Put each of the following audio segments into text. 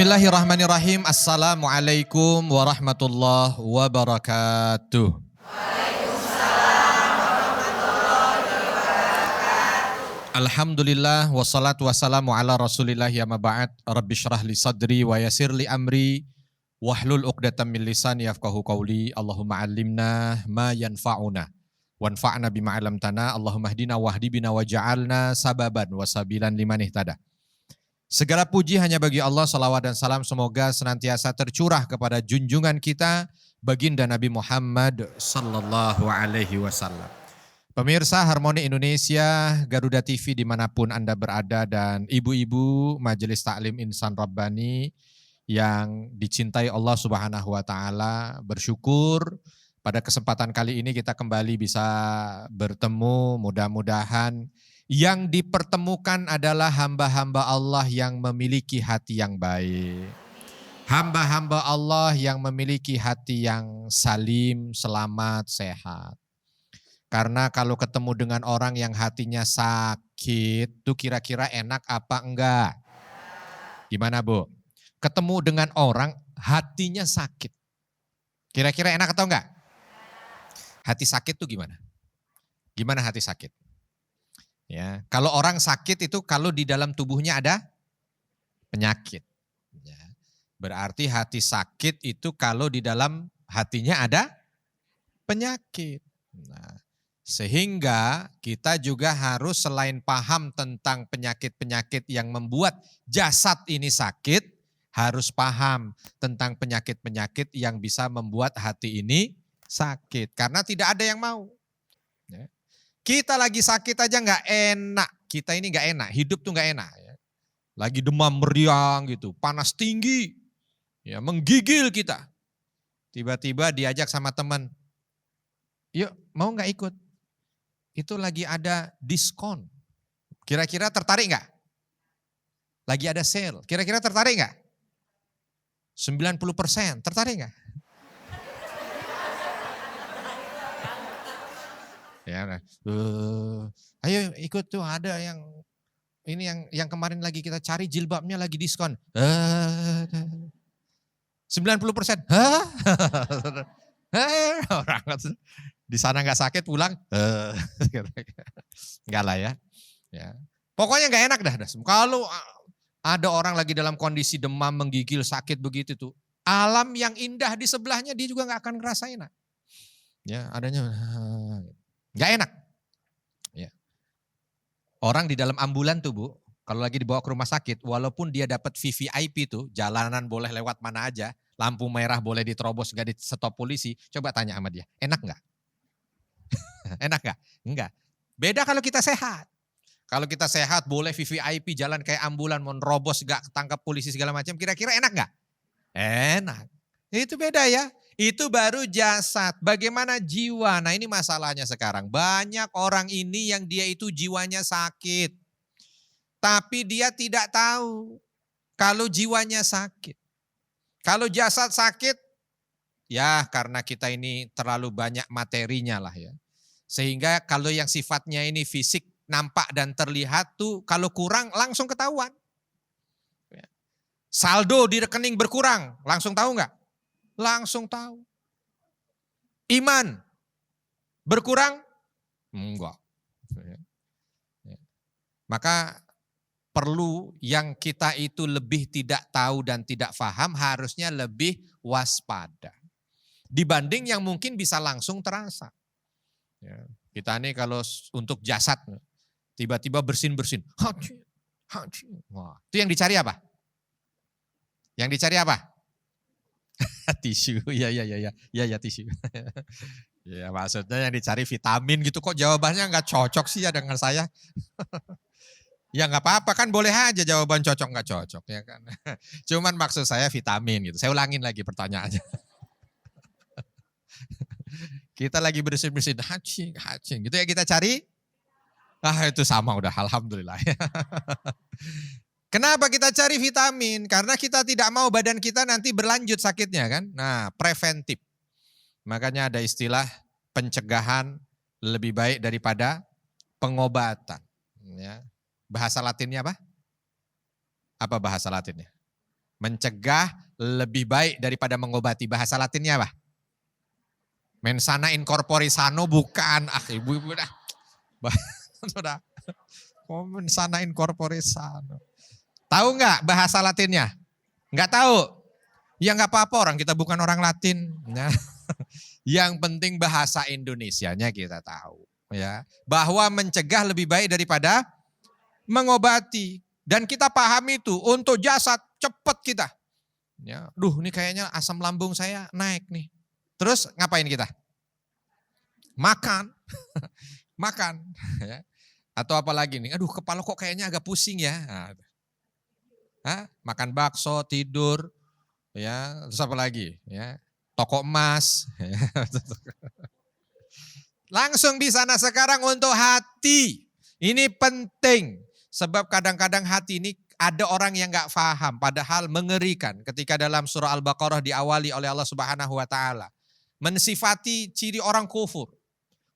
Bismillahirrahmanirrahim. Assalamualaikum warahmatullahi wabarakatuh. Alhamdulillah wassalatu wassalamu ala rasulillah ya maba'ad. Rabbi syrah li sadri wa yasir li amri wahlul uqdatam min lisani yafqahu qawli. Allahumma allimna ma yanfa'una wanfa'na bima 'allamtana. Allahumma hdina wahdi bina waj'alna sababan wasabilan liman ihtada. Segala puji hanya bagi Allah, salawat dan salam semoga senantiasa tercurah kepada junjungan kita, baginda Nabi Muhammad sallallahu alaihi wasallam. Pemirsa Harmoni Indonesia, Garuda TV dimanapun Anda berada, dan ibu-ibu Majelis Taklim Insan Rabbani yang dicintai Allah Subhanahu wa Ta'ala, bersyukur pada kesempatan kali ini kita kembali bisa bertemu. Mudah-mudahan yang dipertemukan adalah hamba-hamba Allah yang memiliki hati yang baik. Hamba-hamba Allah yang memiliki hati yang salim, selamat, sehat. Karena kalau ketemu dengan orang yang hatinya sakit, itu kira-kira enak apa enggak? Gimana Bu? Ketemu dengan orang hatinya sakit. Kira-kira enak atau enggak? Hati sakit tuh gimana? Gimana hati sakit? Ya, kalau orang sakit itu kalau di dalam tubuhnya ada penyakit. Ya, berarti hati sakit itu kalau di dalam hatinya ada penyakit. Nah, sehingga kita juga harus selain paham tentang penyakit-penyakit yang membuat jasad ini sakit, harus paham tentang penyakit-penyakit yang bisa membuat hati ini sakit. Karena tidak ada yang mau. Ya. Kita lagi sakit aja nggak enak, kita ini nggak enak, hidup tuh nggak enak. Ya. Lagi demam meriang gitu, panas tinggi, ya menggigil kita. Tiba-tiba diajak sama teman, yuk mau nggak ikut? Itu lagi ada diskon. Kira-kira tertarik nggak? Lagi ada sale, kira-kira tertarik nggak? 90%, tertarik nggak? Ya, ayo ikut tuh, ada yang ini yang kemarin lagi kita cari jilbabnya lagi diskon. 90%. Hah? Orang di sana nggak sakit pulang. Enggak lah ya. Ya. Pokoknya nggak enak dah. Kalau ada orang lagi dalam kondisi demam, menggigil, sakit begitu tuh, alam yang indah di sebelahnya dia juga nggak akan ngerasain. Ya, adanya nggak enak. Ya. Orang di dalam ambulan tuh Bu, kalau lagi dibawa ke rumah sakit, walaupun dia dapat VVIP tuh, jalanan boleh lewat mana aja, lampu merah boleh diterobos, nggak di stop polisi, coba tanya sama dia, enak nggak? Enak nggak? Enggak. Beda kalau kita sehat. Kalau kita sehat boleh VVIP, jalan kayak ambulan, mau nerobos nggak ketangkap polisi segala macam, kira-kira enak nggak? Enak. Itu beda ya. Itu baru jasad. Bagaimana jiwa? Nah ini masalahnya sekarang. Banyak orang ini yang dia itu jiwanya sakit. Tapi dia tidak tahu kalau jiwanya sakit. Kalau jasad sakit, ya karena kita ini terlalu banyak materinya lah ya. Sehingga kalau yang sifatnya ini fisik nampak dan terlihat tuh kalau kurang langsung ketahuan. Saldo di rekening berkurang, langsung tahu nggak? Langsung tahu. Iman berkurang? Enggak. Maka perlu yang kita itu lebih tidak tahu dan tidak paham, harusnya lebih waspada. Dibanding yang mungkin bisa langsung terasa. Ya, kita nih kalau untuk jasad, tiba-tiba bersin-bersin. Wah, itu yang dicari apa? Yang dicari apa? Tisu, ya tisu. Ya maksudnya yang dicari vitamin gitu, kok jawabannya nggak cocok sih ya dengan saya. Ya nggak apa-apa kan, boleh aja jawaban cocok nggak cocok ya kan. Cuman maksud saya vitamin gitu. Saya ulangin lagi pertanyaannya. Kita lagi bersin-bersin, hacing gitu ya kita cari. Itu sama udah, alhamdulillah. Kenapa kita cari vitamin? Karena kita tidak mau badan kita nanti berlanjut sakitnya kan. Nah, preventif. Makanya ada istilah pencegahan lebih baik daripada pengobatan. Ya. Bahasa Latinnya apa? Apa bahasa Latinnya? Mencegah lebih baik daripada mengobati. Bahasa Latinnya apa? Mens sana in corpore sano, bukan. Ibu-ibu dah. Sudah. Mens sana in corpore sano. Tahu nggak bahasa Latinnya? Nggak tahu? Ya nggak apa-apa, orang kita bukan orang Latin. Nah, yang penting bahasa Indonesianya kita tahu. Ya, bahwa mencegah lebih baik daripada mengobati. Dan kita pahami itu untuk jasad cepat kita. Ya, ini kayaknya asam lambung saya naik nih. Terus ngapain kita? Makan. Makan. Ya. Atau apalagi nih, kepala kok kayaknya agak pusing ya. Makan bakso, tidur, ya, terus apa lagi? Ya, toko emas. Langsung di sana sekarang untuk hati. Ini penting. Sebab kadang-kadang hati ini ada orang yang gak paham. Padahal mengerikan ketika dalam surah Al-Baqarah diawali oleh Allah Subhanahu wa ta'ala. Mensifati ciri orang kufur.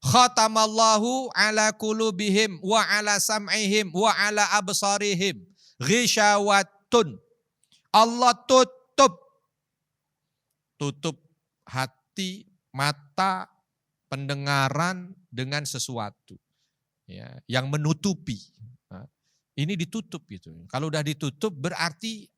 Khatamallahu ala qulubihim wa ala sam'ihim wa ala absarihim. Ghishawatun. Allah tutup hati, mata, pendengaran dengan sesuatu. Ya, yang menutupi. Ini ditutup gitu. Kalau udah ditutup berarti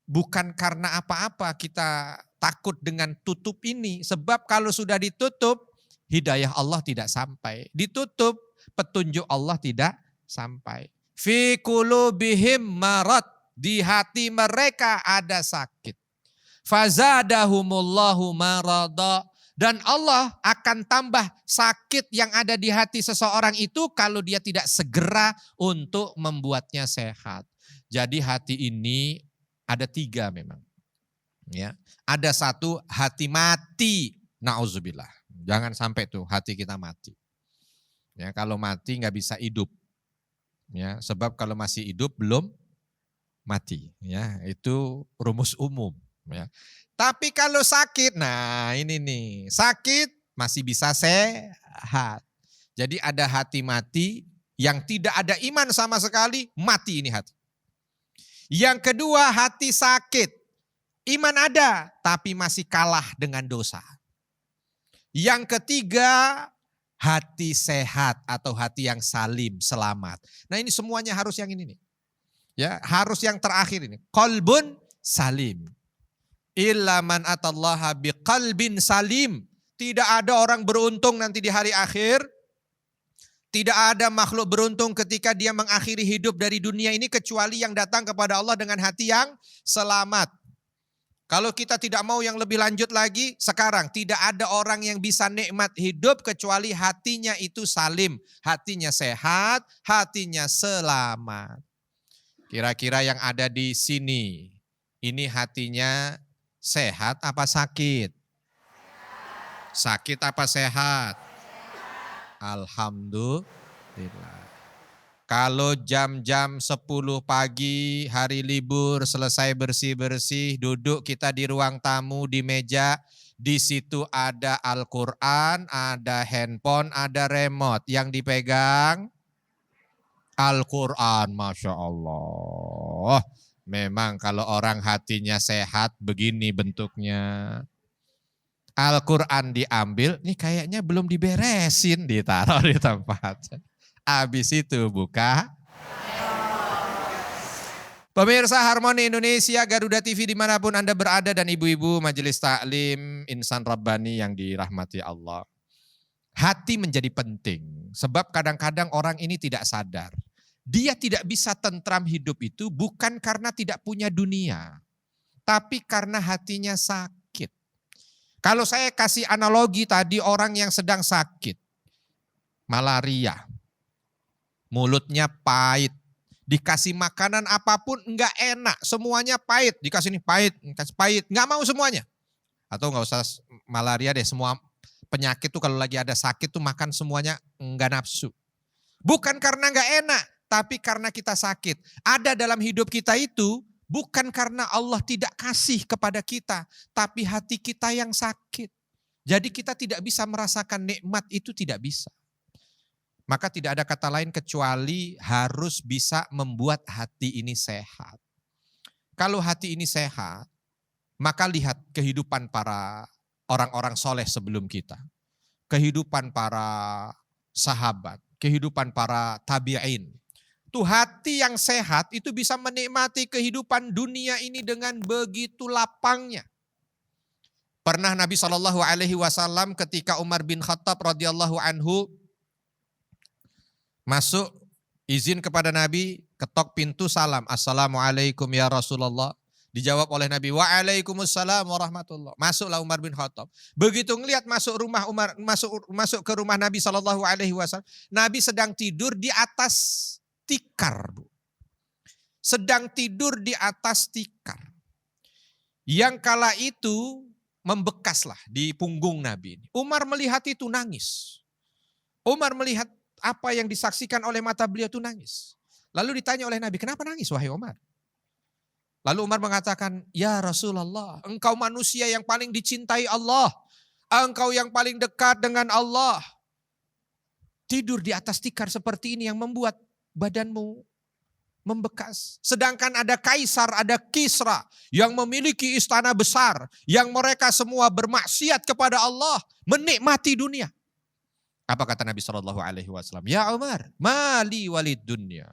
bukan karena apa-apa kita takut dengan tutup ini. Sebab kalau sudah ditutup, hidayah Allah tidak sampai. Ditutup, petunjuk Allah tidak sampai. Fi qulubihim marad, di hati mereka ada sakit. Fazadahumullahu marada. Dan Allah akan tambah sakit yang ada di hati seseorang itu kalau dia tidak segera untuk membuatnya sehat. Jadi hati ini ada 3 memang. Ya, ada 1 hati mati. Nauzubillah. Jangan sampai tuh hati kita mati. Ya, kalau mati nggak bisa hidup. Ya, sebab kalau masih hidup belum mati. Ya, itu rumus umum. Ya. Tapi kalau sakit, nah ini nih, sakit masih bisa sehat. Jadi ada hati mati yang tidak ada iman sama sekali, mati ini hati. Yang kedua hati sakit, iman ada tapi masih kalah dengan dosa. Yang ketiga hati sehat atau hati yang salim, selamat. Nah ini semuanya harus yang ini nih. Ya, harus yang terakhir ini, qalbun salim. Illa man atallaha biqalbin salim. Tidak ada orang beruntung nanti di hari akhir. Tidak ada makhluk beruntung ketika dia mengakhiri hidup dari dunia ini kecuali yang datang kepada Allah dengan hati yang selamat. Kalau kita tidak mau yang lebih lanjut lagi, sekarang tidak ada orang yang bisa nikmat hidup kecuali hatinya itu salim. Hatinya sehat, hatinya selamat. Kira-kira yang ada di sini, ini hatinya sehat apa sakit? Sakit apa sehat? Alhamdulillah. Kalau jam-jam 10 pagi hari libur selesai bersih-bersih, duduk kita di ruang tamu di meja, di situ ada Al-Quran, ada handphone, ada remote. Yang dipegang Al-Quran, Masya Allah. Memang kalau orang hatinya sehat begini bentuknya. Al-Quran diambil, nih kayaknya belum diberesin, ditaruh di tempat. Habis itu buka. Pemirsa Harmoni Indonesia, Garuda TV dimanapun Anda berada dan ibu-ibu majelis taklim, insan Rabbani yang dirahmati Allah. Hati menjadi penting, sebab kadang-kadang orang ini tidak sadar. Dia tidak bisa tentram hidup itu bukan karena tidak punya dunia, tapi karena hatinya sakit. Kalau saya kasih analogi tadi orang yang sedang sakit, malaria, mulutnya pahit, dikasih makanan apapun enggak enak, semuanya pahit, dikasih ini pahit, dikasih pahit, enggak mau semuanya. Atau enggak usah malaria deh, semua penyakit tuh kalau lagi ada sakit tuh makan semuanya enggak nafsu. Bukan karena enggak enak, tapi karena kita sakit. Ada dalam hidup kita itu bukan karena Allah tidak kasih kepada kita, tapi hati kita yang sakit. Jadi kita tidak bisa merasakan nikmat itu, tidak bisa. Maka tidak ada kata lain kecuali harus bisa membuat hati ini sehat. Kalau hati ini sehat, maka lihat kehidupan para orang-orang soleh sebelum kita. Kehidupan para sahabat, kehidupan para tabi'in. Tuh hati yang sehat itu bisa menikmati kehidupan dunia ini dengan begitu lapangnya. Pernah Nabi SAW ketika Umar bin Khattab radhiyallahu anhu masuk, izin kepada Nabi, ketok pintu salam. Assalamualaikum ya Rasulullah. Dijawab oleh Nabi, waalaikumsalam warahmatullah. Masuklah Umar bin Khattab. Begitu ngelihat masuk rumah Umar, masuk ke rumah Nabi SAW. Nabi sedang tidur di atas tikar, Bu. Sedang tidur di atas tikar. Yang kala itu membekaslah di punggung Nabi. Umar melihat itu nangis. Umar melihat apa yang disaksikan oleh mata beliau itu nangis. Lalu ditanya oleh Nabi, kenapa nangis wahai Umar? Lalu Umar mengatakan, ya Rasulullah, engkau manusia yang paling dicintai Allah. Engkau yang paling dekat dengan Allah. Tidur di atas tikar seperti ini yang membuat badanmu membekas. Sedangkan ada kaisar, ada Kisra yang memiliki istana besar. Yang mereka semua bermaksiat kepada Allah. Menikmati dunia. Apa kata Nabi SAW? Ya Umar, mali walid dunia.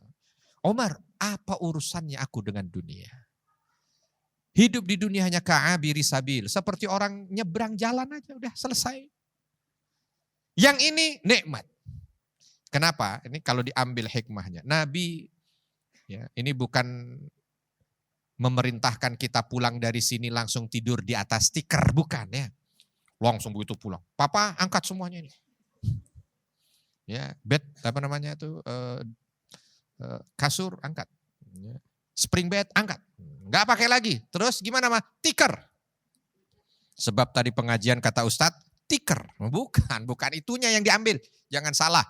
Umar, apa urusannya aku dengan dunia? Hidup di dunia hanya ka'abiri sabil. Seperti orang nyebrang jalan aja, udah selesai. Yang ini nikmat. Kenapa? Ini kalau diambil hikmahnya. Nabi, ya, ini bukan memerintahkan kita pulang dari sini langsung tidur di atas tikar, bukan ya. Langsung begitu pulang. Papa angkat semuanya ini. Ya, bed apa namanya itu kasur angkat, spring bed angkat, nggak pakai lagi. Terus gimana mah? Tikar. Sebab tadi pengajian kata Ustadz tikar, bukan itunya yang diambil, jangan salah.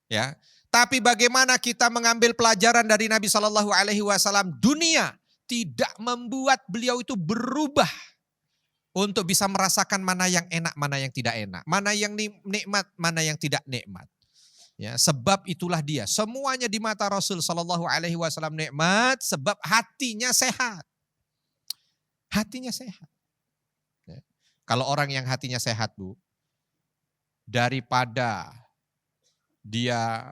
Ya, tapi bagaimana kita mengambil pelajaran dari Nabi Shallallahu Alaihi Wasallam? Dunia tidak membuat beliau itu berubah untuk bisa merasakan mana yang enak, mana yang tidak enak, mana yang nikmat, mana yang tidak nikmat. Ya, sebab itulah dia. Semuanya di mata Rasul Shallallahu Alaihi Wasallam nikmat, sebab hatinya sehat. Hatinya sehat. Ya. Kalau orang yang hatinya sehat, Bu, daripada dia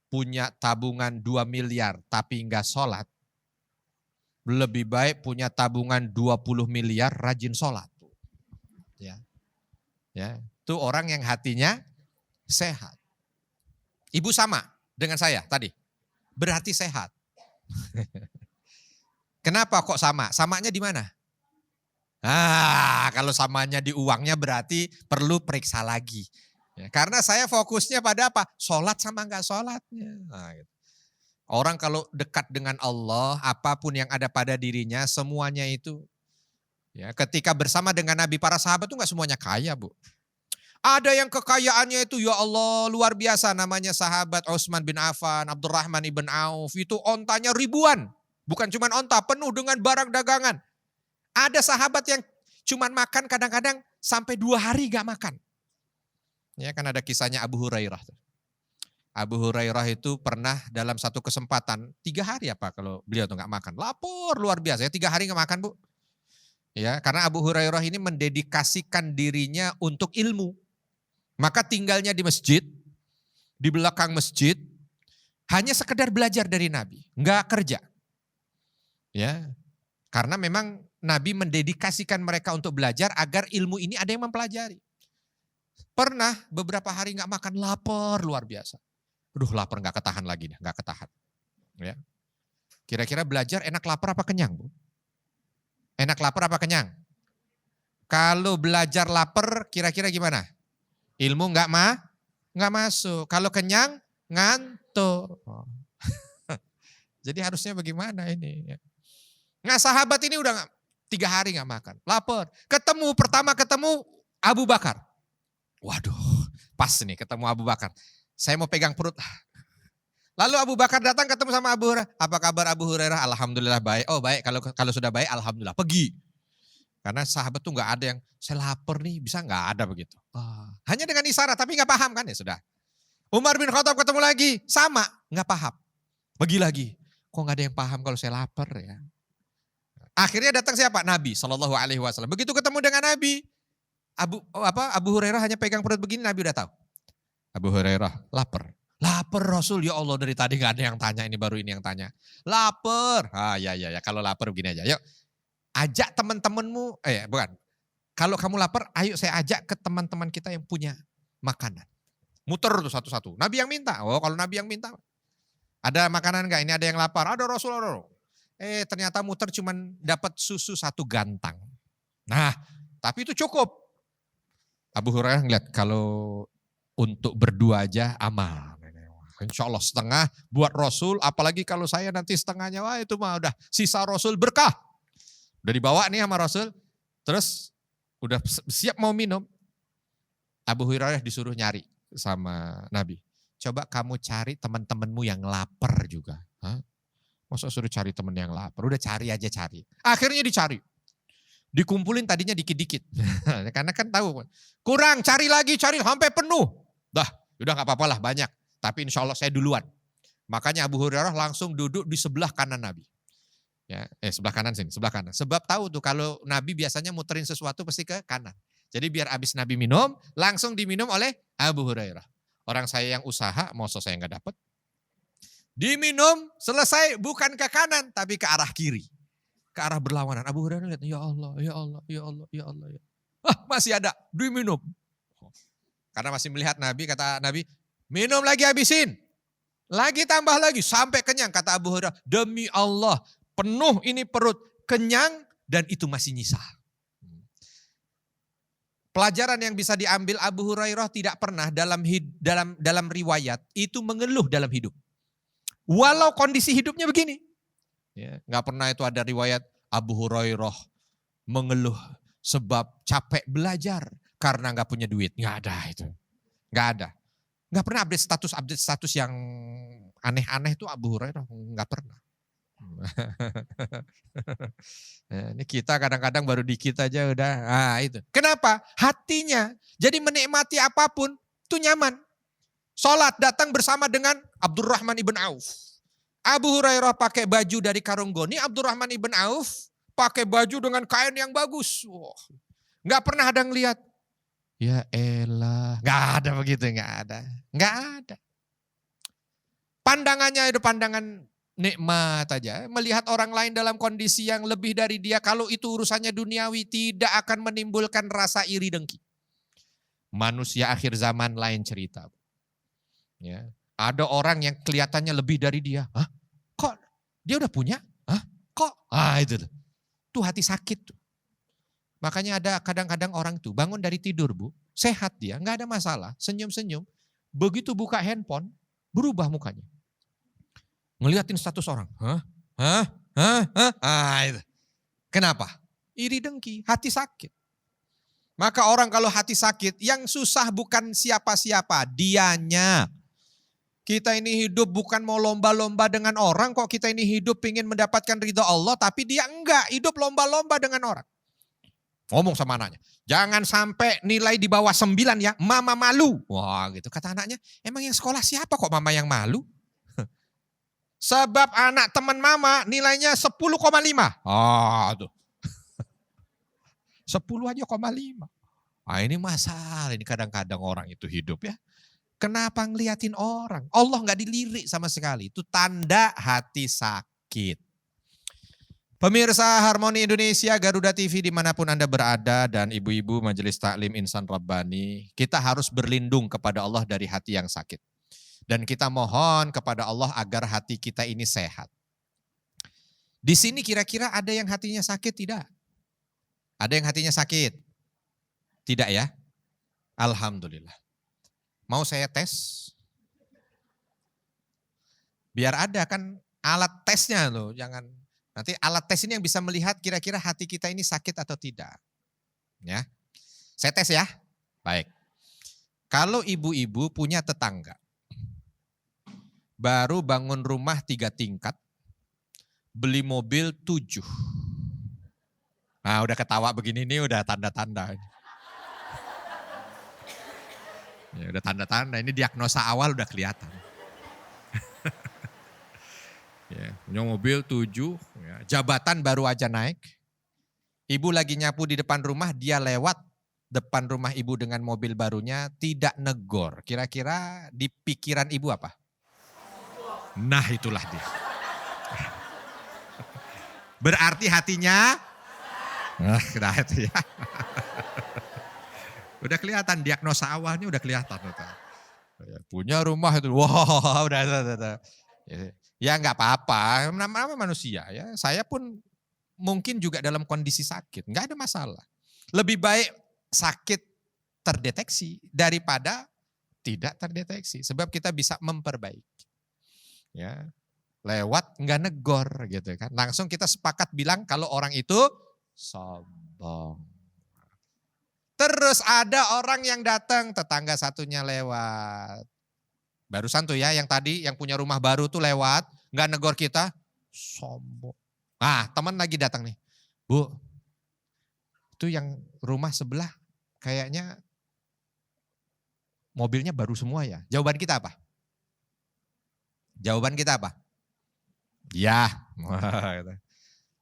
punya tabungan 2 miliar tapi enggak sholat, lebih baik punya tabungan 20 miliar rajin sholat. Ya, ya, itu orang yang hatinya sehat. Ibu sama dengan saya tadi, berarti sehat. Kenapa kok sama? Samanya di mana? Kalau samanya di uangnya berarti perlu periksa lagi. Ya, karena saya fokusnya pada apa? Sholat sama enggak sholatnya. Nah, gitu. Orang kalau dekat dengan Allah, apapun yang ada pada dirinya, semuanya itu. Ya, ketika bersama dengan Nabi, para sahabat itu enggak semuanya kaya, Bu. Ada yang kekayaannya itu ya Allah luar biasa, namanya sahabat Utsman bin Affan, Abdurrahman ibn Auf, itu ontanya ribuan. Bukan cuma onta, penuh dengan barang dagangan. Ada sahabat yang cuma makan kadang-kadang sampai 2 hari gak makan. Ya kan ada kisahnya Abu Hurairah. Abu Hurairah itu pernah dalam satu kesempatan 3 hari apa kalau beliau tuh gak makan. Lapor luar biasa ya, 3 hari gak makan, Bu. Ya, karena Abu Hurairah ini mendedikasikan dirinya untuk ilmu. Maka tinggalnya di masjid, di belakang masjid, hanya sekedar belajar dari Nabi, enggak kerja. Ya, karena memang Nabi mendedikasikan mereka untuk belajar agar ilmu ini ada yang mempelajari. Pernah beberapa hari enggak makan, lapar luar biasa. Aduh lapar enggak ketahan lagi, enggak ketahan. Ya. Kira-kira belajar enak lapar apa kenyang, Bu? Enak lapar apa kenyang? Kalau belajar lapar kira-kira gimana? Ilmu enggak masuk. Kalau kenyang ngantuk. Oh. Jadi harusnya bagaimana ini? Nah sahabat ini udah 3 hari enggak makan, lapar. Pertama ketemu Abu Bakar. Waduh, pas nih ketemu Abu Bakar. Saya mau pegang perut. Lalu Abu Bakar datang ketemu sama Abu Hurairah. Apa kabar Abu Hurairah? Alhamdulillah baik. Oh baik, kalau sudah baik alhamdulillah. Pergi. Karena sahabat tuh gak ada yang saya lapar nih, bisa gak ada begitu. Hanya dengan isyarat tapi gak paham kan ya sudah. Umar bin Khattab ketemu lagi, sama gak paham. Pergi lagi, kok gak ada yang paham kalau saya lapar ya. Akhirnya datang siapa? Nabi Shallallahu Alaihi Wasallam. Begitu ketemu dengan Nabi, Abu Hurairah hanya pegang perut begini, Nabi udah tahu. Abu Hurairah lapar. Lapar Rasul, ya Allah dari tadi gak ada yang tanya, ini baru ini yang tanya. Lapar. Ya, kalau lapar begini aja. Yuk ajak teman-temanmu, bukan. Kalau kamu lapar, ayo saya ajak ke teman-teman kita yang punya makanan. Muter tuh satu-satu. Nabi yang minta. Oh kalau Nabi yang minta. Ada makanan enggak? Ini ada yang lapar. Ada Rasulullah. Ternyata muter cuman dapat susu 1 gantang. Nah tapi itu cukup. Abu Hurairah ngeliat kalau untuk berdua aja aman. Insya Allah setengah buat Rasul, apalagi kalau saya nanti setengahnya, wah itu mah udah sisa Rasul berkah. Udah dibawa nih sama Rasul, terus udah siap mau minum. Abu Hurairah disuruh nyari sama Nabi. Coba kamu cari teman-temanmu yang lapar juga. Hah? Masa suruh cari teman yang lapar? Udah cari aja cari. Akhirnya dicari. Dikumpulin tadinya dikit-dikit. Karena kan tahu. Kurang, cari lagi, cari sampai penuh. Dah, udah gak apa-apa lah banyak. Tapi insya Allah saya duluan. Makanya Abu Hurairah langsung duduk di sebelah kanan Nabi. Ya, sebelah kanan sini, sebelah kanan. Sebab tahu tuh kalau Nabi biasanya muterin sesuatu pasti ke kanan. Jadi biar abis Nabi minum, langsung diminum oleh Abu Hurairah. Orang saya yang usaha, masa saya nggak dapat. Diminum, selesai bukan ke kanan, tapi ke arah kiri. Ke arah berlawanan. Abu Hurairah lihat, ya Allah, ya Allah, ya Allah, ya Allah. Ya. Masih ada, diminum. Karena masih melihat Nabi, kata Nabi, minum lagi habisin. Lagi tambah lagi, sampai kenyang. Kata Abu Hurairah, demi Allah, penuh ini perut, kenyang, dan itu masih nyisa. Pelajaran yang bisa diambil Abu Hurairah tidak pernah dalam riwayat itu mengeluh dalam hidup. Walau kondisi hidupnya begini. Ya, gak pernah itu ada riwayat Abu Hurairah mengeluh sebab capek belajar karena gak punya duit. Gak ada itu. Gak ada. Gak pernah update status yang aneh-aneh itu Abu Hurairah. Gak pernah. Ini kita kadang-kadang baru dikit aja udah. Itu. Kenapa? Hatinya. Jadi menikmati apapun itu nyaman. Sholat datang bersama dengan Abdurrahman ibn Auf. Abu Hurairah pakai baju dari karung goni, Abdurrahman ibn Auf pakai baju dengan kain yang bagus. Nggak pernah ada ngelihat. Ya elah, nggak ada begitu, nggak ada. Pandangannya itu pandangan nikmat aja. Melihat orang lain dalam kondisi yang lebih dari dia, kalau itu urusannya duniawi tidak akan menimbulkan rasa iri dengki. Manusia akhir zaman lain cerita. Ya. Ada orang yang kelihatannya lebih dari dia. Hah? Kok dia udah punya? Hah? Kok? Itu tuh. Tuh hati sakit tuh. Makanya ada kadang-kadang orang tuh bangun dari tidur bu. Sehat dia, gak ada masalah. Senyum-senyum. Begitu buka handphone, berubah mukanya. Ngeliatin status orang. Itu. Kenapa? Iri dengki, hati sakit. Maka orang kalau hati sakit, yang susah bukan siapa-siapa, dianya. Kita ini hidup bukan mau lomba-lomba dengan orang, kok kita ini hidup ingin mendapatkan ridha Allah, tapi dia enggak, hidup lomba-lomba dengan orang. Ngomong sama anaknya, jangan sampai nilai di bawah 9 ya, mama malu. Wah gitu, kata anaknya, emang yang sekolah siapa kok mama yang malu? Sebab anak teman mama nilainya 10,5. Tuh. 10 aja, 5. Ini masalah, ini kadang-kadang orang itu hidup ya. Kenapa ngeliatin orang? Allah gak dilirik sama sekali. Itu tanda hati sakit. Pemirsa Harmoni Indonesia, Garuda TV dimanapun Anda berada, dan ibu-ibu Majelis Taklim Insan Rabbani, kita harus berlindung kepada Allah dari hati yang sakit. Dan kita mohon kepada Allah agar hati kita ini sehat. Di sini kira-kira ada yang hatinya sakit tidak? Ada yang hatinya sakit? Tidak ya? Alhamdulillah. Mau saya tes? Biar ada kan alat tesnya loh, jangan nanti alat tes ini yang bisa melihat kira-kira hati kita ini sakit atau tidak. Ya. Saya tes ya. Baik. Kalau ibu-ibu punya tetangga, baru bangun rumah 3 tingkat, beli mobil 7. Nah udah ketawa begini nih udah tanda-tanda. Ya udah tanda-tanda, ini diagnosa awal udah kelihatan. Ya, punya mobil 7, ya, jabatan baru aja naik. Ibu lagi nyapu di depan rumah, dia lewat depan rumah ibu dengan mobil barunya, tidak negor. Kira-kira di pikiran ibu apa? Nah itulah dia. Berarti hatinya, nah itu ya. Udah kelihatan diagnosa awalnya udah kelihatan. Punya rumah itu, wah udah. Ya nggak apa-apa, namanya manusia ya. Saya pun mungkin juga dalam kondisi sakit, nggak ada masalah. Lebih baik sakit terdeteksi daripada tidak terdeteksi, sebab kita bisa memperbaiki. Ya, lewat nggak negor gitu kan. Langsung kita sepakat bilang kalau orang itu sombong. Terus ada orang yang datang, tetangga satunya lewat. Barusan tuh ya yang tadi yang punya rumah baru tuh lewat, nggak negor kita, sombong. Nah teman lagi datang nih, Bu, itu yang rumah sebelah kayaknya mobilnya baru semua ya. Jawaban kita apa? Jawaban kita apa? Ya.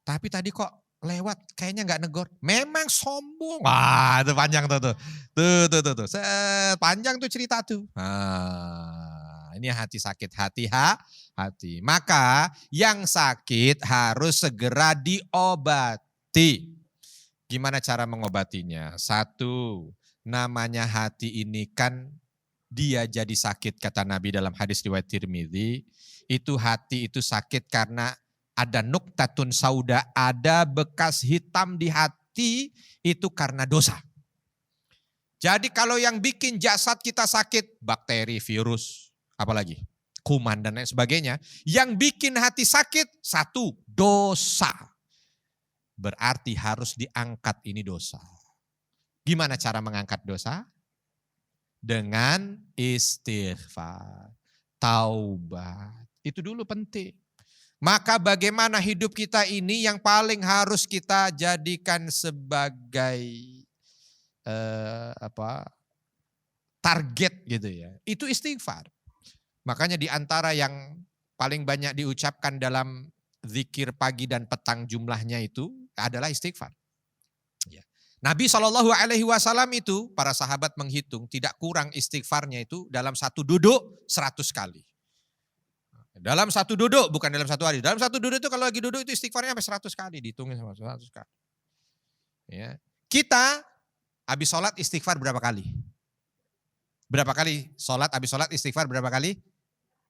Tapi tadi kok lewat kayaknya nggak negor. Memang sombong. Wah itu panjang tuh. Tuh. Panjang tuh cerita tuh. Ini hati sakit, hati. Maka yang sakit harus segera diobati. Gimana cara mengobatinya? Satu, namanya hati ini kan dia jadi sakit kata Nabi dalam hadis riwayat Tirmidzi. Itu hati itu sakit karena ada nuktatun sauda, ada bekas hitam di hati itu karena dosa. Jadi kalau yang bikin jasad kita sakit, bakteri, virus, apalagi kuman dan lain sebagainya. Yang bikin hati sakit, satu, dosa. Berarti harus diangkat ini dosa. Gimana cara mengangkat dosa? Dengan istighfar, taubat. Itu dulu penting. Maka bagaimana hidup kita ini yang paling harus kita jadikan sebagai target gitu ya. Itu istighfar. Makanya di antara yang paling banyak diucapkan dalam zikir pagi dan petang jumlahnya itu adalah istighfar. Ya. Nabi SAW itu para sahabat menghitung tidak kurang istighfarnya itu dalam satu duduk 100 kali. Dalam satu duduk, bukan dalam satu hari. Dalam satu duduk itu kalau lagi duduk itu istighfarnya sampai 100 kali, dihitungin sama 100 kali. Ya. Kita habis sholat istighfar berapa kali? Berapa kali sholat, habis sholat istighfar berapa kali?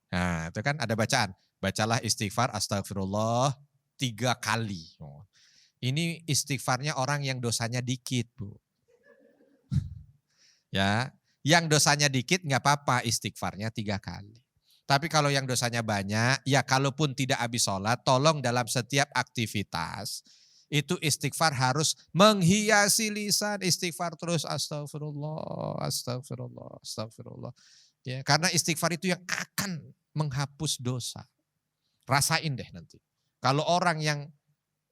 Nah itu kan ada bacaan. Bacalah istighfar astagfirullah 3 kali. Ini istighfarnya orang yang dosanya dikit, Bu. Ya, yang dosanya dikit nggak apa-apa istighfarnya 3 kali. Tapi kalau yang dosanya banyak, ya kalaupun tidak habis sholat, tolong dalam setiap aktivitas, itu istighfar harus menghiasi lisan, istighfar terus astagfirullah, astagfirullah, astagfirullah. Ya, karena istighfar itu yang akan menghapus dosa. Rasain deh nanti. Kalau orang yang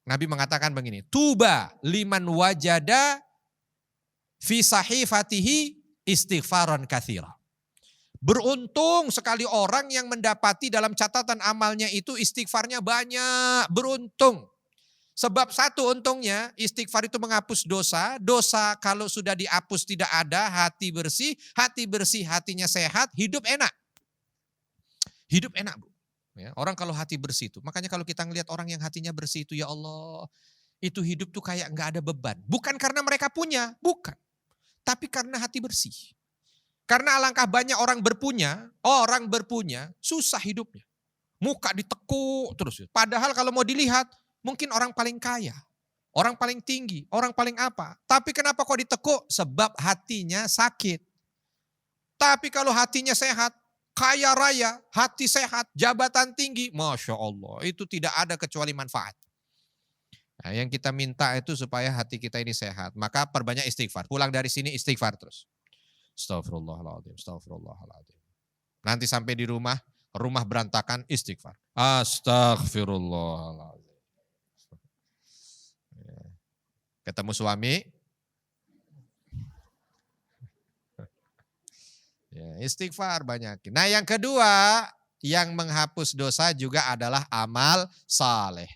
Nabi mengatakan begini, tuba liman wajada fi sahifatihi istighfaran katsira. Beruntung sekali orang yang mendapati dalam catatan amalnya itu istighfarnya banyak, beruntung. Sebab satu untungnya istighfar itu menghapus dosa, dosa kalau sudah dihapus tidak ada, hati bersih, hatinya sehat, hidup enak. Hidup enak, Bu. Ya, orang kalau hati bersih itu, makanya kalau kita ngelihat orang yang hatinya bersih itu ya Allah, itu hidup tuh kayak nggak ada beban. Bukan karena mereka punya, bukan. Tapi karena hati bersih. Karena alangkah banyak orang berpunya, susah hidupnya. Muka ditekuk terus. Padahal kalau mau dilihat, mungkin orang paling kaya. Orang paling tinggi, orang paling apa. Tapi kenapa kok ditekuk? Sebab hatinya sakit. Tapi kalau hatinya sehat, kaya raya, hati sehat, jabatan tinggi, Masya Allah. Itu tidak ada kecuali manfaat. Nah, yang kita minta itu supaya hati kita ini sehat. Maka perbanyak istighfar. Pulang dari sini istighfar terus. Astagfirullahaladzim, astagfirullahaladzim. Nanti sampai di rumah berantakan istighfar. Astagfirullahaladzim. Ketemu suami, ya, istighfar banyak. Nah yang kedua, yang menghapus dosa juga adalah amal saleh.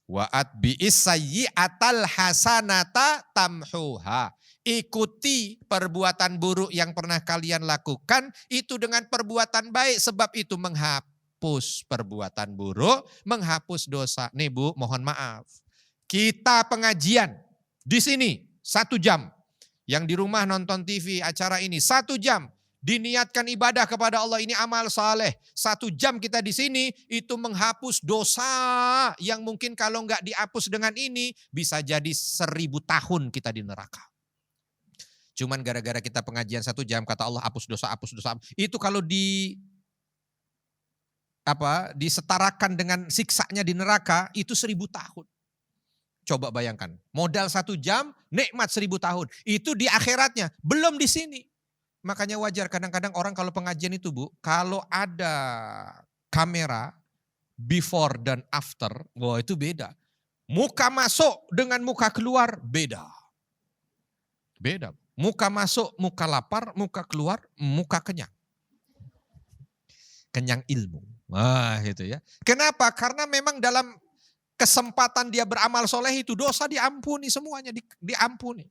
Wa atbi'is sayyi'atal hasanata tamhuha. Ikuti perbuatan buruk yang pernah kalian lakukan itu dengan perbuatan baik, sebab itu menghapus perbuatan buruk, menghapus dosa. Nih Bu, mohon maaf. Kita pengajian di sini 1 jam. Yang di rumah nonton TV acara ini 1 jam. Diniatkan ibadah kepada Allah, ini amal saleh. 1 jam kita di sini itu menghapus dosa yang mungkin kalau nggak dihapus dengan ini bisa jadi 1000 tahun kita di neraka. Cuman gara-gara kita pengajian 1 jam kata Allah hapus dosa, hapus dosa. Itu kalau disetarakan dengan siksanya di neraka itu 1000 tahun. Coba bayangkan, modal 1 jam, nikmat 1000 tahun. Itu di akhiratnya, belum di sini. Makanya wajar kadang-kadang orang kalau pengajian itu Bu, kalau ada kamera before dan after, wah itu beda. Muka masuk dengan muka keluar beda. Beda. Muka masuk, muka lapar, muka keluar, muka kenyang. Kenyang ilmu. Wah itu ya. Kenapa? Karena memang dalam kesempatan dia beramal soleh itu dosa diampuni semuanya, diampuni.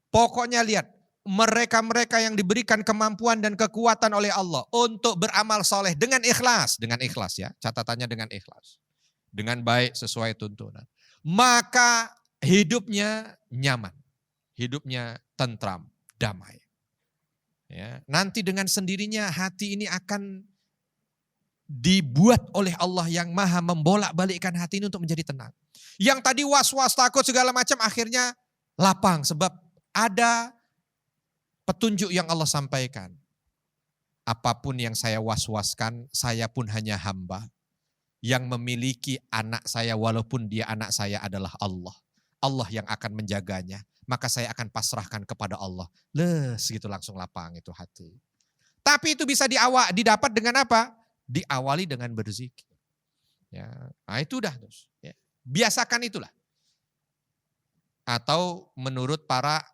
Pokoknya lihat, mereka-mereka yang diberikan kemampuan dan kekuatan oleh Allah untuk beramal soleh dengan ikhlas ya, catatannya dengan ikhlas, dengan baik sesuai tuntunan, maka hidupnya nyaman, hidupnya tentram, damai. Ya, nanti dengan sendirinya hati ini akan dibuat oleh Allah yang maha membolak-balikkan hati ini untuk menjadi tenang. Yang tadi was-was, takut segala macam akhirnya lapang sebab ada petunjuk yang Allah sampaikan. Apapun yang saya was-waskan, saya pun hanya hamba. Yang memiliki anak saya walaupun dia anak saya adalah Allah. Allah yang akan menjaganya. Maka saya akan pasrahkan kepada Allah. Gitu langsung lapang itu hati. Tapi itu bisa didapat dengan apa? Diawali dengan berzikir. Ya, nah itu udah terus. Ya. Biasakan itulah. Atau menurut para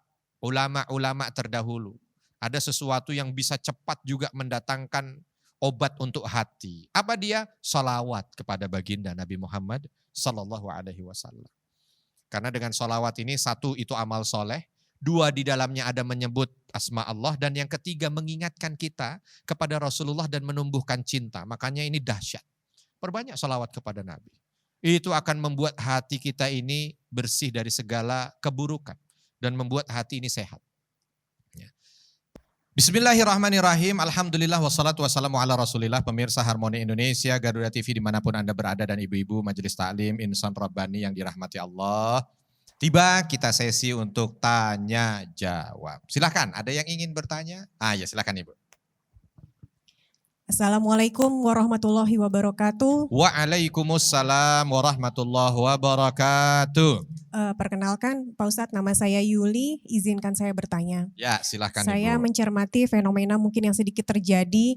ulama-ulama terdahulu, ada sesuatu yang bisa cepat juga mendatangkan obat untuk hati. Apa dia? Salawat kepada baginda Nabi Muhammad Sallallahu Alaihi Wasallam. Karena dengan salawat ini, 1 itu amal soleh, 2 di dalamnya ada menyebut asma Allah, dan yang ketiga mengingatkan kita kepada Rasulullah dan menumbuhkan cinta. Makanya ini dahsyat. Perbanyak salawat kepada Nabi. Itu akan membuat hati kita ini bersih dari segala keburukan. Dan membuat hati ini sehat. Ya. Bismillahirrahmanirrahim. Alhamdulillah wassalatu wassalamu ala rasulillah. Pemirsa Harmoni Indonesia, Garuda TV dimanapun Anda berada, dan ibu-ibu Majelis Ta'lim Insan Rabbani yang dirahmati Allah. Tiba kita sesi untuk tanya jawab. Silakan, ada yang ingin bertanya? Ya silakan Ibu. Assalamualaikum warahmatullahi wabarakatuh. Waalaikumsalam warahmatullahi wabarakatuh. Perkenalkan Pak Ustadz, nama saya Yuli, izinkan saya bertanya. Ya silakan Saya Ibu. mencermati fenomena mungkin yang sedikit terjadi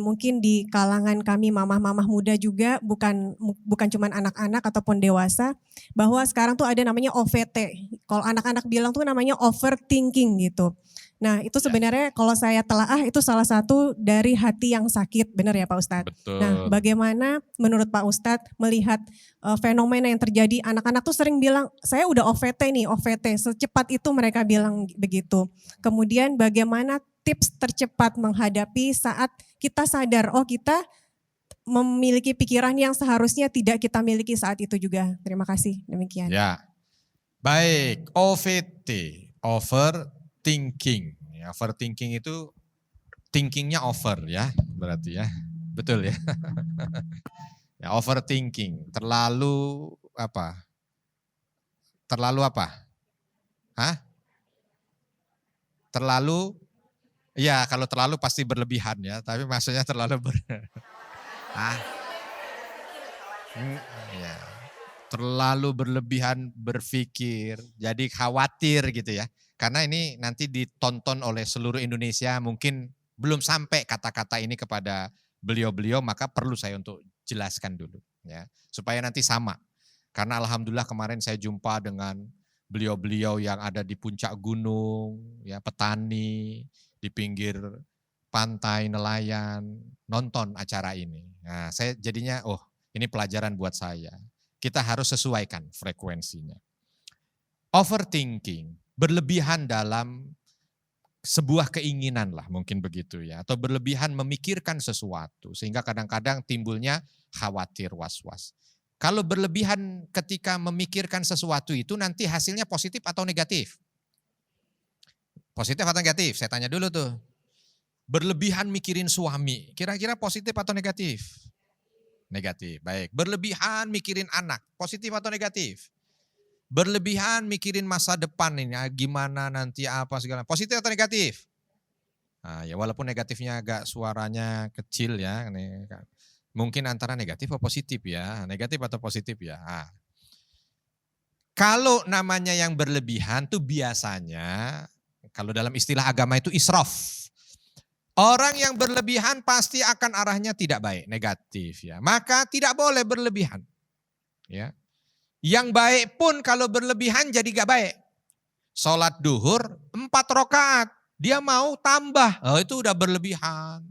mungkin di kalangan kami mamah-mamah muda juga, bukan cuma anak-anak ataupun dewasa, bahwa sekarang tuh ada namanya OVT. Kalau anak-anak bilang tuh namanya overthinking gitu. Nah itu sebenarnya kalau saya telaah itu salah satu dari hati yang sakit, benar ya Pak Ustadz? Betul. Nah bagaimana menurut Pak Ustadz melihat fenomena yang terjadi, anak-anak tuh sering bilang, saya udah OVT nih, OVT, secepat itu mereka bilang begitu. Kemudian bagaimana tips tercepat menghadapi saat kita sadar, oh kita memiliki pikiran yang seharusnya tidak kita miliki saat itu juga. Terima kasih, demikian. Ya, baik, OVT, overthinking. Ya, overthinking itu thinkingnya over ya, berarti ya, betul ya. Ya, overthinking, terlalu apa? Terlalu apa? Hah? Terlalu, ya kalau terlalu pasti berlebihan ya, tapi maksudnya terlalu ya, terlalu berlebihan berpikir, jadi khawatir gitu ya. Karena ini nanti ditonton oleh seluruh Indonesia, mungkin belum sampai kata-kata ini kepada beliau-beliau, maka perlu saya untuk jelaskan dulu ya, supaya nanti sama. Karena alhamdulillah kemarin saya jumpa dengan beliau-beliau yang ada di puncak gunung, ya petani, di pinggir pantai, nelayan, nonton acara ini. Nah, saya jadinya, ini pelajaran buat saya. Kita harus sesuaikan frekuensinya. Overthinking, berlebihan dalam sebuah keinginan lah mungkin begitu ya. Atau berlebihan memikirkan sesuatu sehingga kadang-kadang timbulnya khawatir, was-was. Kalau berlebihan ketika memikirkan sesuatu itu nanti hasilnya positif atau negatif? Positif atau negatif? Saya tanya dulu tuh. Berlebihan mikirin suami, kira-kira positif atau negatif? Negatif, baik. Berlebihan mikirin anak, positif atau negatif? Berlebihan mikirin masa depan ini, gimana nanti apa segala, positif atau negatif? Nah, ya walaupun negatifnya agak suaranya kecil ya, mungkin antara negatif atau positif ya, negatif atau positif ya. Nah, kalau namanya yang berlebihan tuh biasanya, kalau dalam istilah agama itu israf. Orang yang berlebihan pasti akan arahnya tidak baik, negatif ya. Maka tidak boleh berlebihan. Ya. Yang baik pun kalau berlebihan jadi gak baik. Sholat duhur 4 rakaat, dia mau tambah, itu udah berlebihan.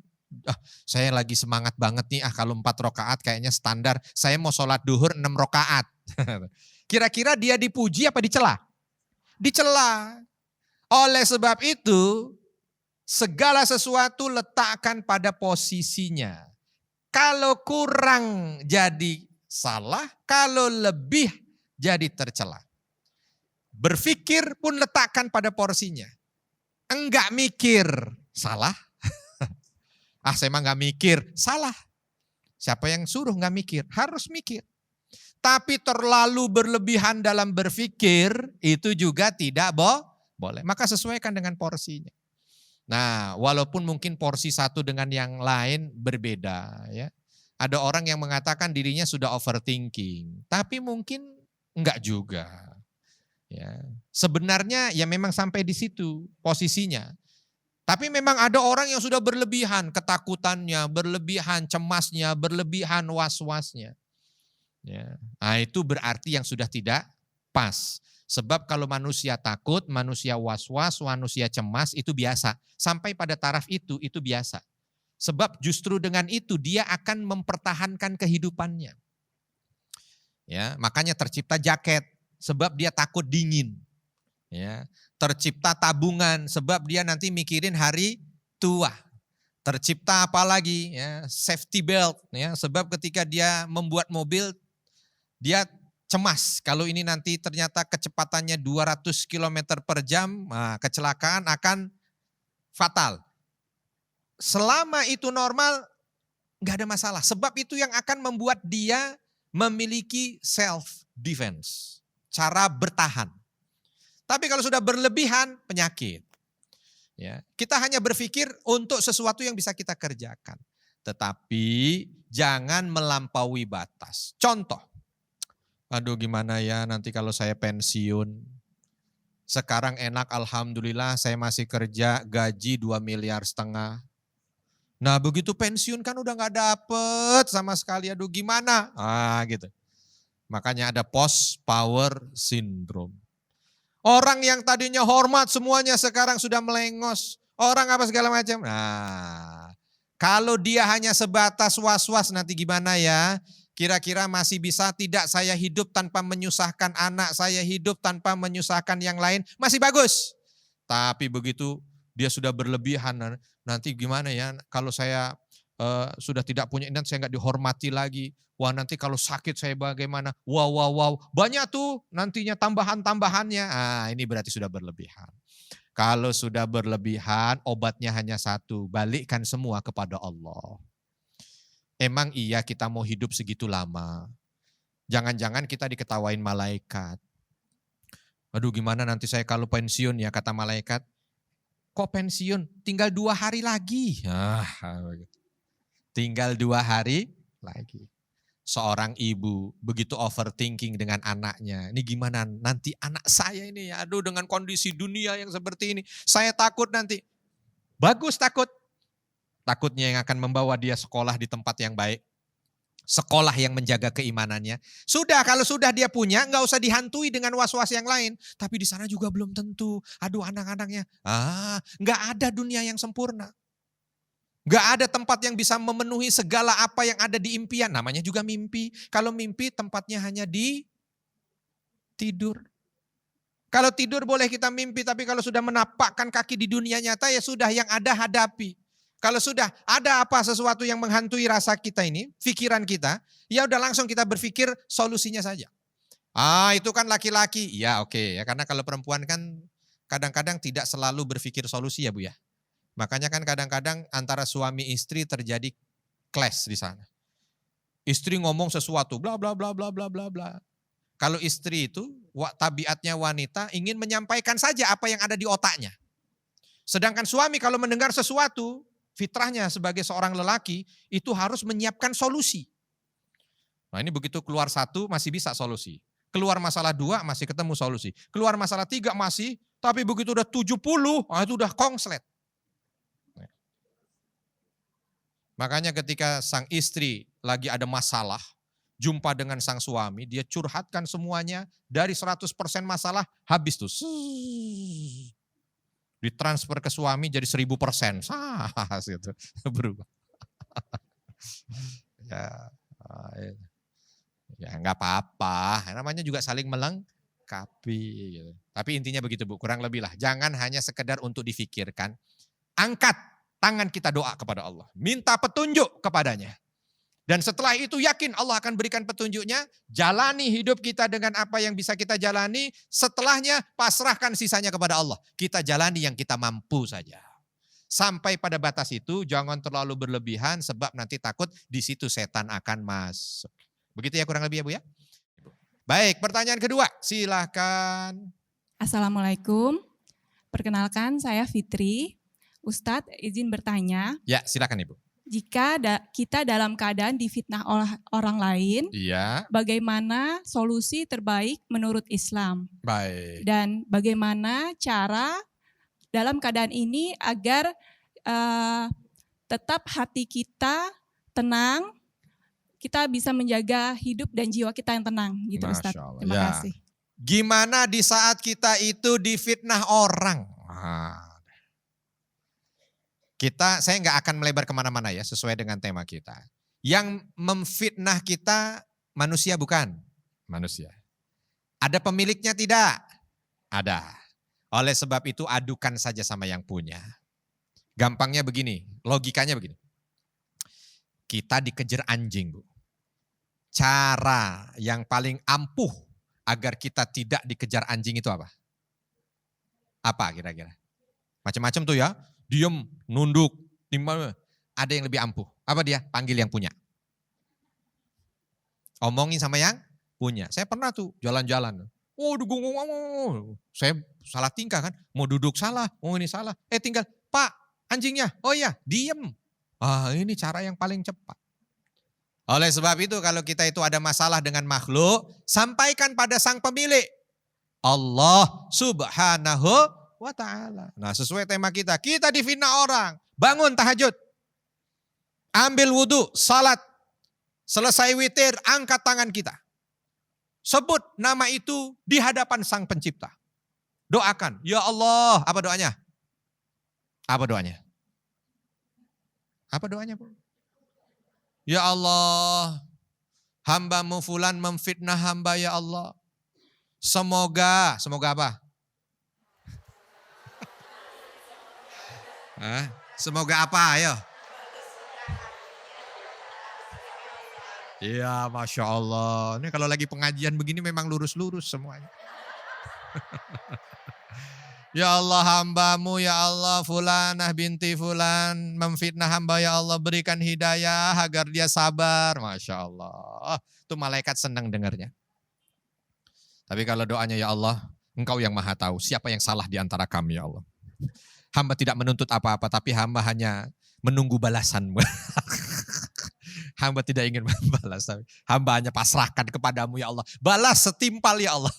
Saya lagi semangat banget nih, kalau 4 rakaat kayaknya standar, saya mau sholat duhur 6 rakaat. Kira-kira dia dipuji apa dicela? Dicela. Oleh sebab itu, segala sesuatu letakkan pada posisinya. Kalau kurang jadi salah, kalau lebih jadi tercela. Berpikir pun letakkan pada porsinya. Enggak mikir, salah. Saya mah enggak mikir, salah. Siapa yang suruh enggak mikir? Harus mikir. Tapi terlalu berlebihan dalam berpikir, itu juga tidak boleh. Maka sesuaikan dengan porsinya. Nah, walaupun mungkin porsi satu dengan yang lain berbeda ya. Ada orang yang mengatakan dirinya sudah overthinking, tapi mungkin enggak juga. Ya. Sebenarnya ya memang sampai di situ posisinya. Tapi memang ada orang yang sudah berlebihan ketakutannya, berlebihan cemasnya, berlebihan was-wasnya. Ya. Nah, itu berarti yang sudah tidak pas. Sebab kalau manusia takut, manusia was-was, manusia cemas itu biasa. Sampai pada taraf itu biasa. Sebab justru dengan itu dia akan mempertahankan kehidupannya. Ya, makanya tercipta jaket sebab dia takut dingin. Ya, tercipta tabungan sebab dia nanti mikirin hari tua. Tercipta apa lagi? Ya, safety belt ya, sebab ketika dia membuat mobil dia cemas kalau ini nanti ternyata kecepatannya 200 km per jam, kecelakaan akan fatal. Selama itu normal, nggak ada masalah. Sebab itu yang akan membuat dia memiliki self defense, cara bertahan. Tapi kalau sudah berlebihan, penyakit. Ya, kita hanya berpikir untuk sesuatu yang bisa kita kerjakan. Tetapi jangan melampaui batas. Contoh, aduh gimana ya nanti kalau saya pensiun. Sekarang enak alhamdulillah saya masih kerja gaji 2,5 miliar. Nah begitu pensiun kan udah gak dapet sama sekali, aduh gimana? Gitu. Makanya ada post power syndrome. Orang yang tadinya hormat semuanya sekarang sudah melengos. Orang apa segala macam. Nah kalau dia hanya sebatas was-was nanti gimana ya? Kira-kira masih bisa tidak saya hidup tanpa menyusahkan anak, saya hidup tanpa menyusahkan yang lain, masih bagus. Tapi begitu dia sudah berlebihan, nanti gimana ya kalau saya sudah tidak punya ini, saya nggak dihormati lagi. Wah nanti kalau sakit saya bagaimana? Wow. Banyak tuh nantinya tambahan-tambahannya. Ini berarti sudah berlebihan. Kalau sudah berlebihan, obatnya hanya satu, balikkan semua kepada Allah. Emang iya kita mau hidup segitu lama? Jangan-jangan kita diketawain malaikat. Aduh gimana nanti saya kalau pensiun ya, kata malaikat. Kok pensiun? Tinggal 2 hari lagi. Tinggal 2 hari lagi. Seorang ibu begitu overthinking dengan anaknya. Ini gimana nanti anak saya ini ya, aduh dengan kondisi dunia yang seperti ini. Saya takut nanti. Bagus takut. Takutnya yang akan membawa dia sekolah di tempat yang baik. Sekolah yang menjaga keimanannya. Sudah, kalau sudah dia punya, nggak usah dihantui dengan was-was yang lain. Tapi di sana juga belum tentu. Aduh anak-anaknya, nggak ada dunia yang sempurna. Gak ada tempat yang bisa memenuhi segala apa yang ada di impian. Namanya juga mimpi. Kalau mimpi tempatnya hanya di tidur. Kalau tidur boleh kita mimpi, tapi kalau sudah menapakkan kaki di dunia nyata ya sudah, yang ada hadapi. Kalau sudah ada apa sesuatu yang menghantui rasa kita ini, pikiran kita, ya udah langsung kita berpikir solusinya saja. Itu kan laki-laki. Ya oke ya, karena kalau perempuan kan kadang-kadang tidak selalu berpikir solusi ya Bu ya. Makanya kan kadang-kadang antara suami istri terjadi clash di sana. Istri ngomong sesuatu bla bla bla bla bla bla bla. Kalau istri itu tabiatnya wanita ingin menyampaikan saja apa yang ada di otaknya. Sedangkan suami kalau mendengar sesuatu, fitrahnya sebagai seorang lelaki itu harus menyiapkan solusi. Nah ini begitu keluar satu masih bisa solusi. Keluar masalah 2 masih ketemu solusi. Keluar masalah 3 masih, tapi begitu udah 70, itu udah kongslet. Makanya ketika sang istri lagi ada masalah, jumpa dengan sang suami, dia curhatkan semuanya, dari 100% masalah, habis tuh. Ditransfer ke suami jadi 1000%. Gitu, berubah. Ya nggak apa-apa, namanya juga saling melengkapi. Gitu. Tapi intinya begitu Bu, kurang lebih lah. Jangan hanya sekedar untuk difikirkan. Angkat tangan kita doa kepada Allah. Minta petunjuk kepadanya. Dan setelah itu yakin Allah akan berikan petunjuknya. Jalani hidup kita dengan apa yang bisa kita jalani. Setelahnya pasrahkan sisanya kepada Allah. Kita jalani yang kita mampu saja. Sampai pada batas itu jangan terlalu berlebihan sebab nanti takut di situ setan akan masuk. Begitu ya kurang lebih ya Bu ya. Baik, pertanyaan kedua silahkan. Assalamualaikum, perkenalkan saya Fitri. Ustadz izin bertanya. Ya silakan Ibu. Jika kita dalam keadaan difitnah oleh orang lain, iya, bagaimana solusi terbaik menurut Islam? Baik. Dan bagaimana cara dalam keadaan ini agar tetap hati kita tenang, kita bisa menjaga hidup dan jiwa kita yang tenang gitu Ustadz. Terima kasih. Gimana di saat kita itu difitnah orang? Saya nggak akan melebar kemana-mana ya, sesuai dengan tema kita. Yang memfitnah kita manusia bukan? Manusia. Ada pemiliknya tidak? Ada. Oleh sebab itu adukan saja sama yang punya. Gampangnya begini, logikanya begini. Kita dikejar anjing Bu. Cara yang paling ampuh agar kita tidak dikejar anjing itu apa? Apa kira-kira? Macam-macam tuh ya. Diem, nunduk, timbal. Ada yang lebih ampuh. Apa dia? Panggil yang punya. Omongin sama yang punya. Saya pernah tuh jalan-jalan. Saya salah tingkah kan. Mau duduk salah, mau ini salah. Tinggal, Pak anjingnya. Oh iya, diem. Ini cara yang paling cepat. Oleh sebab itu kalau kita itu ada masalah dengan makhluk, sampaikan pada sang pemilik. Allah subhanahu wa ta'ala. Nah sesuai tema kita difitnah orang, bangun tahajud, ambil wudhu, salat, selesai witir, angkat tangan kita. Sebut nama itu di hadapan sang pencipta. Doakan, ya Allah, apa doanya? Apa doanya? Apa doanya Bu? Ya Allah, hamba-Mu fulan memfitnah hamba ya Allah. Semoga apa? Semoga apa? Ayo. Iya, Masya Allah. Ini kalau lagi pengajian begini memang lurus-lurus semuanya. Ya Allah, hamba-Mu ya Allah, fulanah binti fulan memfitnah hamba ya Allah, berikan hidayah agar dia sabar. Masya Allah. Itu malaikat senang dengarnya. Tapi kalau doanya ya Allah, Engkau yang maha tahu siapa yang salah di antara kami ya Allah. Hamba tidak menuntut apa-apa, tapi hamba hanya menunggu balasan. Hamba tidak ingin membalas, tapi hamba hanya pasrahkan kepadamu ya Allah. Balas setimpal ya Allah.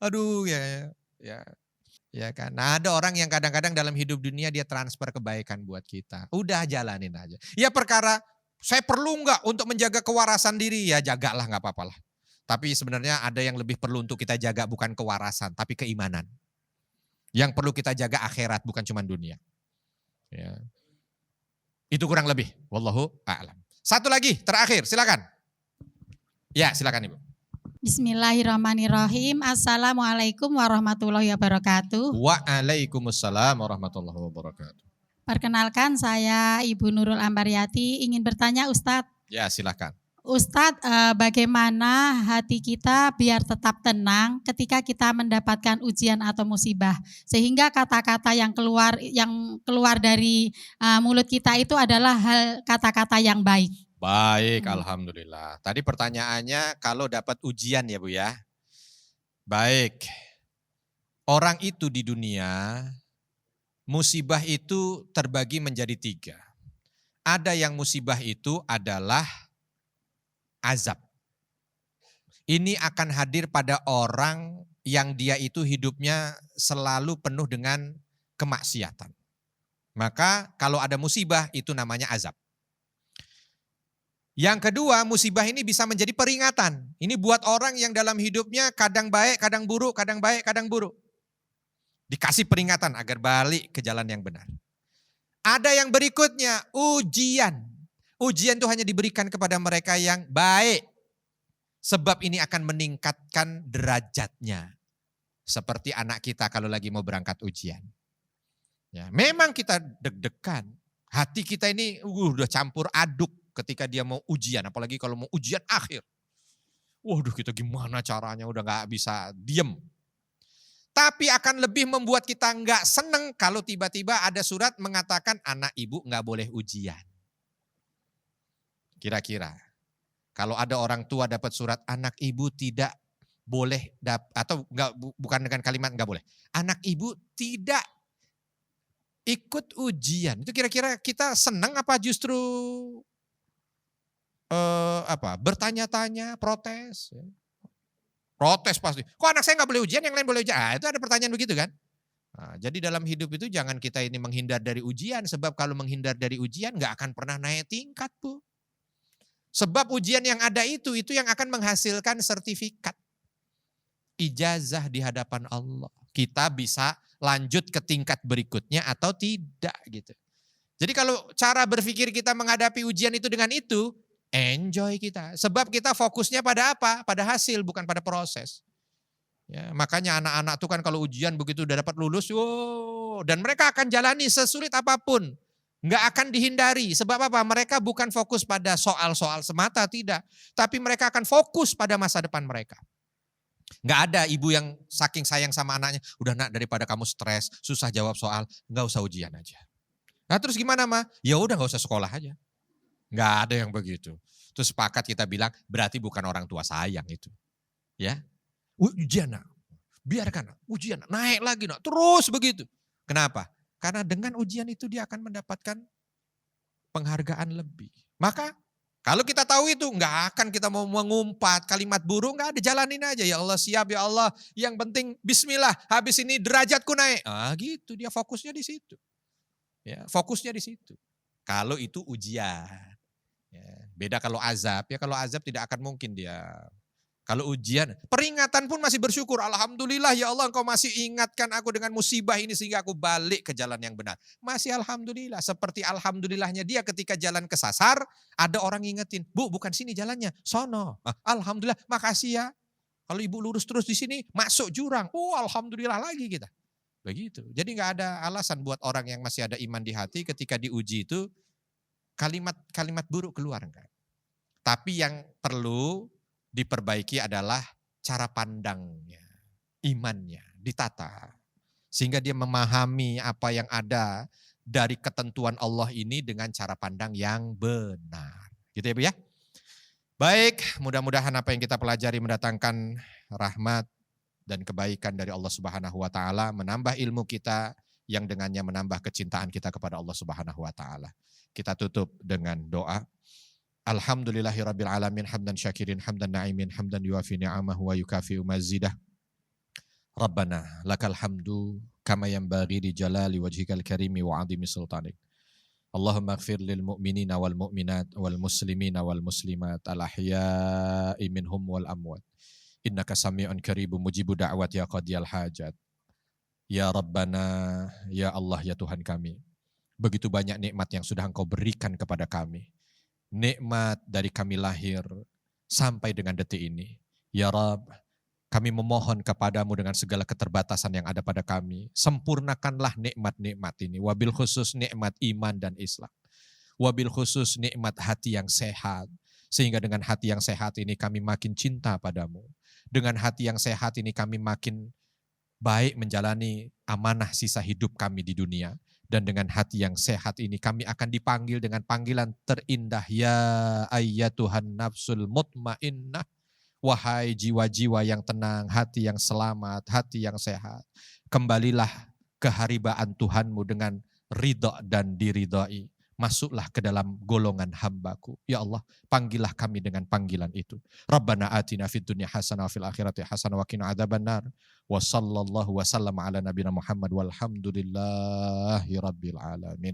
Aduh ya kan. Nah ada orang yang kadang-kadang dalam hidup dunia dia transfer kebaikan buat kita. Udah jalanin aja. Ya perkara saya perlu nggak untuk menjaga kewarasan diri? Ya jagalah nggak apa-apa lah. Tapi sebenarnya ada yang lebih perlu untuk kita jaga bukan kewarasan, tapi keimanan. Yang perlu kita jaga akhirat bukan cuma dunia. Ya. Itu kurang lebih. Wallahu a'lam. Satu lagi, terakhir, silakan. Ya, silakan Ibu. Bismillahirrahmanirrahim. Assalamualaikum warahmatullahi wabarakatuh. Waalaikumsalam warahmatullahi wabarakatuh. Perkenalkan, saya Ibu Nurul Ambaryati, ingin bertanya Ustadz. Ya, silakan. Ustadz, bagaimana hati kita biar tetap tenang ketika kita mendapatkan ujian atau musibah, sehingga kata-kata yang keluar dari mulut kita itu adalah kata-kata yang baik. Baik, alhamdulillah. Tadi pertanyaannya kalau dapat ujian ya Bu ya. Baik. Orang itu di dunia, musibah itu terbagi menjadi 3. Ada yang musibah itu adalah azab. Ini akan hadir pada orang yang dia itu hidupnya selalu penuh dengan kemaksiatan. Maka kalau ada musibah itu namanya azab. Yang kedua, musibah ini bisa menjadi peringatan. Ini buat orang yang dalam hidupnya kadang baik, kadang buruk, kadang baik, kadang buruk. Dikasih peringatan agar balik ke jalan yang benar. Ada yang berikutnya, ujian. Ujian itu hanya diberikan kepada mereka yang baik. Sebab ini akan meningkatkan derajatnya. Seperti anak kita kalau lagi mau berangkat ujian. Ya, memang kita deg-degan. Hati kita ini udah campur aduk ketika dia mau ujian. Apalagi kalau mau ujian akhir. Waduh, kita gimana caranya, udah gak bisa diem. Tapi akan lebih membuat kita gak seneng kalau tiba-tiba ada surat mengatakan anak ibu gak boleh ujian. Kira-kira kalau ada orang tua dapat surat anak ibu tidak boleh atau enggak, bukan dengan kalimat enggak boleh. Anak ibu tidak ikut ujian. Itu kira-kira kita senang apa justru bertanya-tanya, protes? Protes pasti. Kok anak saya enggak boleh ujian, yang lain boleh ujian? Itu ada pertanyaan begitu kan? Nah, jadi dalam hidup itu jangan kita ini menghindar dari ujian, sebab kalau menghindar dari ujian enggak akan pernah naik tingkat, Bu. Sebab ujian yang ada itu yang akan menghasilkan sertifikat. Ijazah di hadapan Allah. Kita bisa lanjut ke tingkat berikutnya atau tidak gitu. Jadi kalau cara berpikir kita menghadapi ujian itu dengan itu, enjoy kita. Sebab kita fokusnya pada apa? Pada hasil, bukan pada proses. Ya, makanya anak-anak tuh kan kalau ujian begitu udah dapat lulus, dan mereka akan jalani sesulit apapun. Nggak akan dihindari. Sebab apa? Mereka bukan fokus pada soal-soal semata, tidak. Tapi mereka akan fokus pada masa depan mereka. Nggak ada ibu yang saking sayang sama anaknya, udah nak daripada kamu stres, susah jawab soal, nggak usah ujian aja. Nah terus gimana Ma? Ya udah nggak usah sekolah aja. Nggak ada yang begitu. Terus sepakat kita bilang, berarti bukan orang tua sayang itu. Ya, ujian nak, biarkan nak, ujian nak, naik lagi nak, terus begitu. Kenapa? Karena dengan ujian itu dia akan mendapatkan penghargaan lebih. Maka kalau kita tahu itu nggak akan kita mau mengumpat kalimat buruk, nggak ada, jalanin aja. Ya Allah siap ya Allah, yang penting bismillah, habis ini derajatku naik. Ah gitu, dia fokusnya di situ. Ya, fokusnya di situ. Kalau itu ujian. Ya, beda kalau azab, ya kalau azab tidak akan mungkin dia. Kalau ujian, peringatan pun masih bersyukur. Alhamdulillah ya Allah engkau masih ingatkan aku dengan musibah ini sehingga aku balik ke jalan yang benar. Masih alhamdulillah. Seperti alhamdulillahnya dia ketika jalan kesasar, ada orang ngingetin. Bu bukan sini jalannya, sono. Alhamdulillah, makasih ya. Kalau ibu lurus terus di sini, masuk jurang. Oh alhamdulillah lagi kita. Begitu. Jadi gak ada alasan buat orang yang masih ada iman di hati ketika diuji itu, kalimat-kalimat buruk keluar enggak. Tapi yang perlu diperbaiki adalah cara pandangnya, imannya, ditata. Sehingga dia memahami apa yang ada dari ketentuan Allah ini dengan cara pandang yang benar. Gitu ya Bu ya. Baik, mudah-mudahan apa yang kita pelajari mendatangkan rahmat dan kebaikan dari Allah Subhanahu wa taala, menambah ilmu kita yang dengannya menambah kecintaan kita kepada Allah Subhanahu wa taala. Kita tutup dengan doa. Alhamdulillahirabbil alamin hamdan syakirin hamdan na'imin hamdan yuafi ni'amahu wa yukafi'u mazidah. Rabbana lakal hamdu kama yanbaghi li jalali wajhikal karimi wa 'azimi sultanik. Allahumma ighfir lil mu'minina wal mu'minat wal muslimina wal muslimat al ahya'i minhum wal amwat. Innaka sami'un qaribun mujibu da'wat ya qadiyal hajat. Ya Rabbana, ya Allah, ya Tuhan kami. Begitu banyak nikmat yang sudah Engkau berikan kepada kami. Nikmat dari kami lahir sampai dengan detik ini. Ya Rab, kami memohon kepadamu dengan segala keterbatasan yang ada pada kami. Sempurnakanlah nikmat-nikmat ini. Wabil khusus nikmat iman dan Islam. Wabil khusus nikmat hati yang sehat. Sehingga dengan hati yang sehat ini kami makin cinta padamu. Dengan hati yang sehat ini kami makin baik menjalani amanah sisa hidup kami di dunia. Dan dengan hati yang sehat ini kami akan dipanggil dengan panggilan terindah. Ya ayyatuhan nafsul mutmainnah. Wahai jiwa-jiwa yang tenang, hati yang selamat, hati yang sehat. Kembalilah ke haribaan Tuhanmu dengan ridha dan diridhai. Masuklah ke dalam golongan hambaku. Ya Allah, panggillah kami dengan panggilan itu. Rabbana atina fid dunya hasanah wa fil akhirati hasanah wa qina adzabannar. Wa sallallahu wa sallama ala nabiyina Muhammad walhamdulillahi rabbil alamin.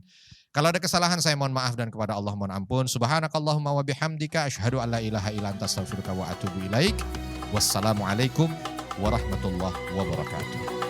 Kalau ada kesalahan saya mohon maaf dan kepada Allah mohon ampun. Subhanakallahumma wa bihamdika asyhadu an la ilaha illa anta astaghfiruka wa atubu ilaik. Wassalamualaikum warahmatullahi wabarakatuh.